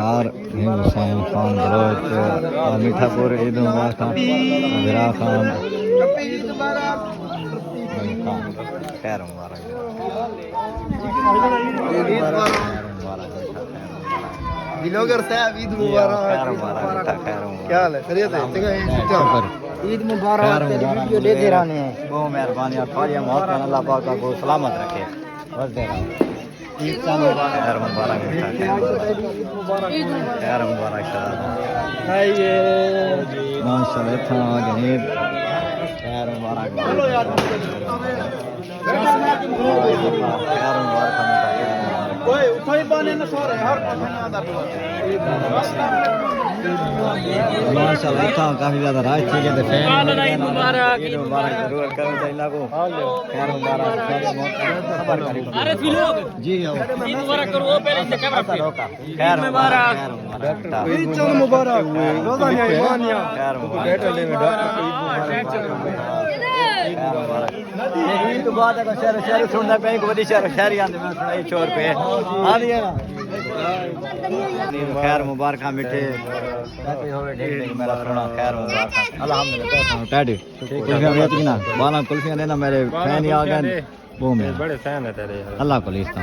यार हुसैन खान बलोच मीठापुर ईद मुबारक खान विरा खान खैर मुबारक दिलोगर साहब ईद मुबारक। क्या हाल है? खैरियत है? ईद मुबारक। वीडियो लेते रहने हैं। बहुत मेहरबानी आप फारिया मौत का अल्लाह पाक को सलामत रखे बस दे रहा ईद का मुबारक खैर मुबारक खैर मुबारक माशाल्लाह था गनीब खैर मुबारक खैर मुबारक ओए उठाई बाने न सो रहे हर माशाल्लाह था काफी ज्यादा राज ठीक है फैन ईद मुबारक जरूर करो चाहिए को खैर मुबारक अरे फिलो जी ईद मुबारक करो वो पहले से कैमरा पे खैर मुबारक ईद मुबारक रोजा नहीं मानिया खैर मुबारक ईद तो बात है शहर शहर सुनना पे को बड़ी शहर शहर आंदे मैं सुनाई छोर पे आ दिया ना खैर मुबारक मिठे कहते होवे ढेर मेरा सुना खैर मुबारक अल्हम्दुलिल्लाह टैडी कुल्फियां बेच ना बाला कुल्फियां देना मेरे फैन ही आ गए वो मेरे बड़े फैन है तेरे अल्लाह को लिस्ता